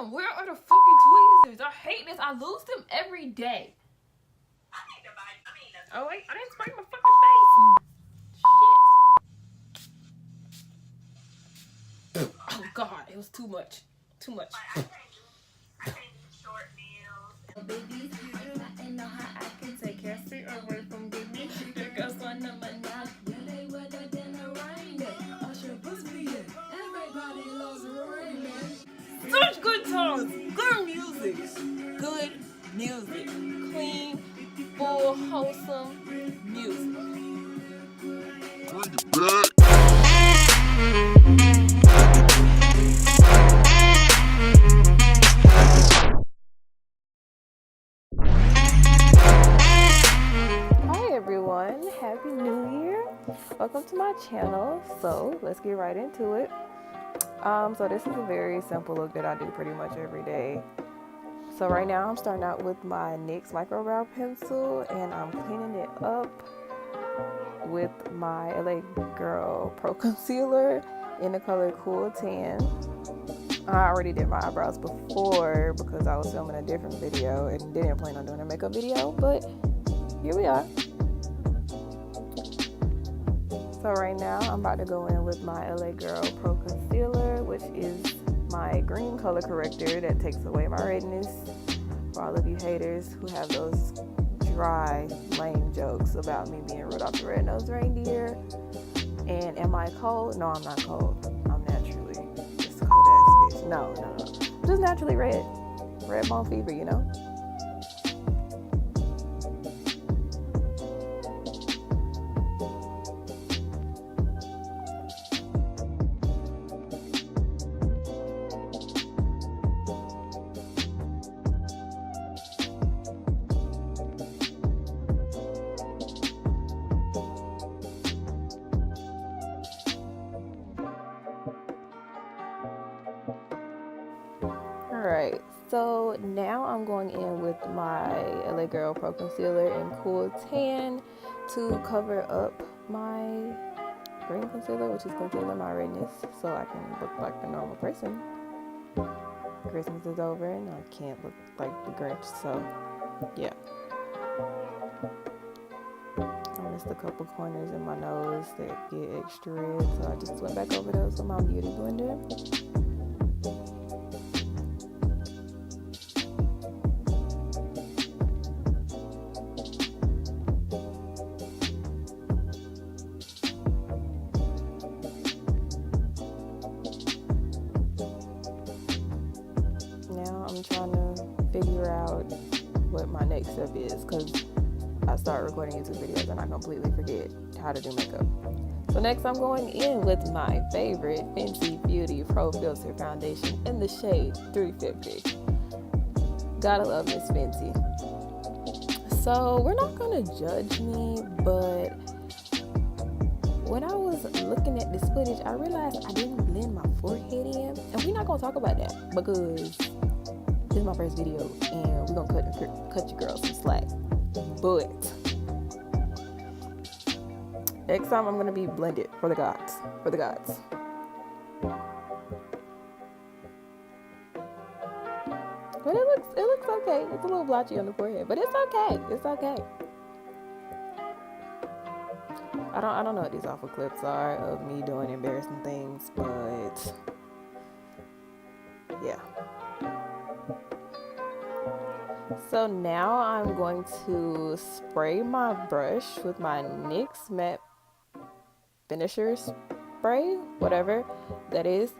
Damn, where are the fucking tweezers? I hate this. I lose them every day. Oh wait, I didn't spray my fucking face. Shit. Oh god, it was too much. Too much. I can't do short nails. Baby, you do not know how I can take care. Stay away from baby. The girls want number 9. Yeah, they weather than a rain day. Usher puts me in. Everybody loves the rain man. Such good songs. Good music. Good music. Clean, full, wholesome music. Hi everyone, happy new year. Welcome to my channel. So let's get right into it. So this is a very simple look that I do pretty much every day. So right now I'm starting out with my NYX Micro Brow Pencil and I'm cleaning it up with my LA Girl Pro Concealer in the color Cool Tan. I already did my eyebrows before because I was filming a different video and didn't plan on doing a makeup video, but here we are. So right now I'm about to go in with my LA Girl Pro Concealer, which is my green color corrector that takes away my redness. For all of you haters who have those dry, lame jokes about me being Rudolph the Red-Nosed Reindeer. And am I cold? No, I'm not cold. I'm naturally just a cold ass bitch. No. I'm just naturally red. Red bone fever, you know? Alright, so now I'm going in with my LA Girl Pro Concealer in Cool Tan to cover up my green concealer, which is concealing my redness, so I can look like a normal person. Christmas is over and I can't look like the Grinch, so yeah. I missed a couple corners in my nose that get extra red, so I just went back over those with my beauty blender. I'm trying to figure out what my next step is because I start recording YouTube videos and I completely forget how to do makeup. So next I'm going in with my favorite Fenty Beauty Profiltr foundation in the shade 350. Gotta love Miss Fenty. So we're not gonna judge me, but when I was looking at this footage, I realized I didn't blend my forehead in, and we're not gonna talk about that because this is my first video and we're gonna cut your girl some slack. But next time I'm gonna be blended for the gods. But it looks okay. It's a little blotchy on the forehead, but it's okay. It's okay. I don't know what these awful clips are of me doing embarrassing things, but yeah. So now I'm going to spray my brush with my NYX Matte Finisher Spray, whatever that is.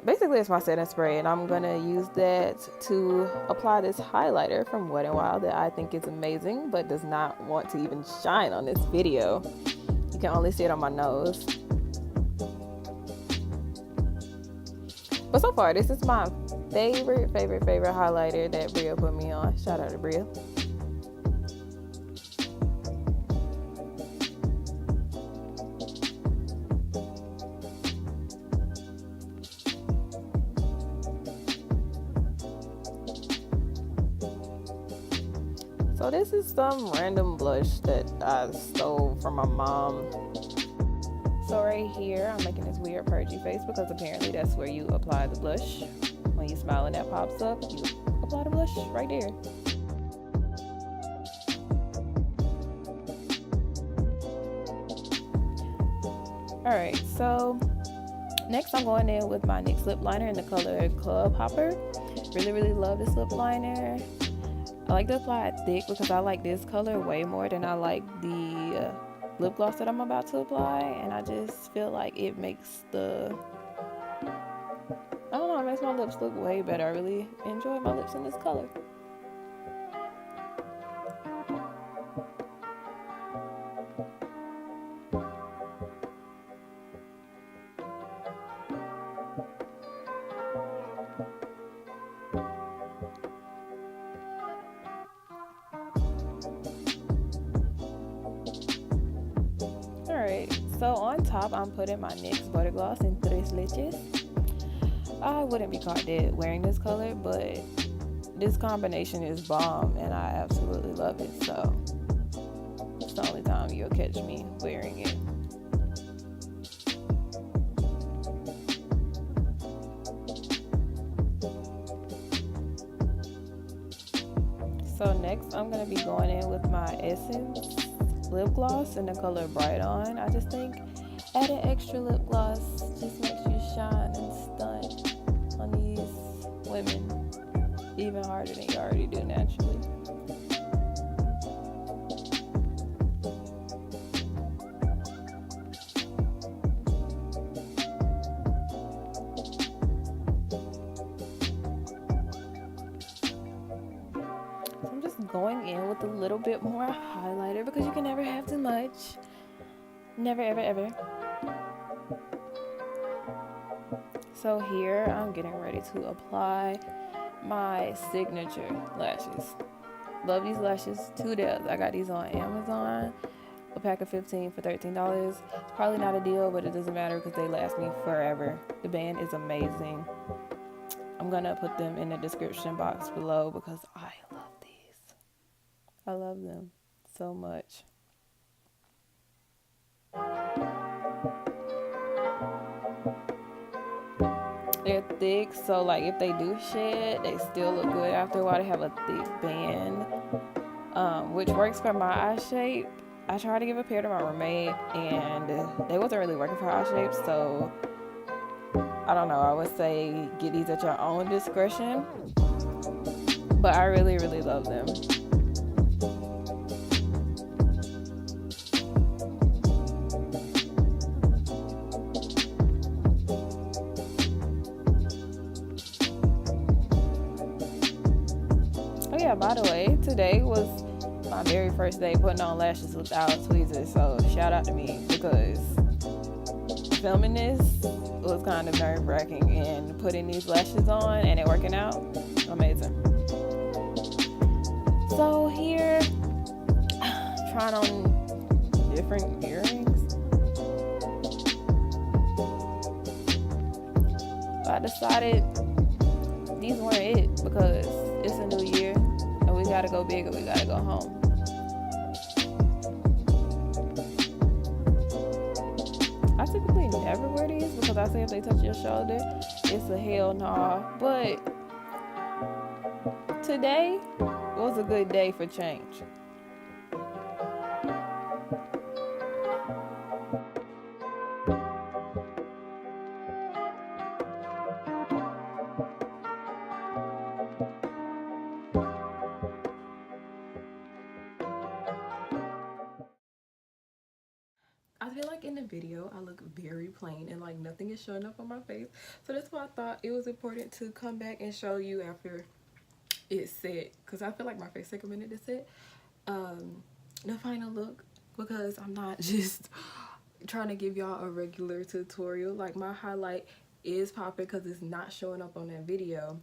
Basically it's my setting spray, and I'm gonna use that to apply this highlighter from Wet n Wild that I think is amazing but does not want to even shine on this video. You can only see it on my nose. But so far, this is my favorite highlighter that Bria put me on. Shout out to Bria. So this is some random blush that I stole from my mom. So right here, I'm making this weird purgy face because apparently that's where you apply the blush. when you smile and that pops up, you apply the blush right there. Alright, so next I'm going in with my NYX lip liner in the color Club Hopper. Really love this lip liner. I like to apply it thick because I like this color way more than I like the lip gloss that I'm about to apply, and I just feel like it makes it makes my lips look way better. I really enjoy my lips in this color. Alright, so on top I'm putting my NYX Butter Gloss in Tres Leches. I wouldn't be caught dead wearing this color, but this combination is bomb and I absolutely love it, so it's the only time you'll catch me wearing it. So next I'm going to be going in with my Essence lip gloss in the color Bright On. I just think adding extra lip gloss just makes you shine and stun on these women even harder than you already do naturally. Going in with a little bit more highlighter because you can never have too much. Never ever. So here I'm getting ready to apply my signature lashes. Love these lashes to death. I got these on Amazon, a pack of 15 for $13. It's probably not a deal, but it doesn't matter because they last me forever. The band is amazing. I'm gonna put them in the description box below because I love them so much. They're thick, so like if they do shed, they still look good after a while. They have a thick band, which works for my eye shape. I tried to give a pair to my roommate and they wasn't really working for eye shape, so I don't know. I would say get these at your own discretion, but I really love them. Oh yeah, by the way, today was my very first day putting on lashes without tweezers, so shout out to me because filming this was kind of nerve-wracking, and putting these lashes on and it working out, amazing. So here, trying on different earrings. I decided these weren't it because it's a new year and we gotta go big or we gotta go home. I typically never wear these because I say if they touch your shoulder, it's a hell nah. But today was a good day for change. I feel like in the video I look very plain and like nothing is showing up on my face, so that's why I thought it was important to come back and show you after it's set, because I feel like my face take a minute to set, the final look, because I'm not just trying to give y'all a regular tutorial. Like my highlight is popping because it's not showing up on that video.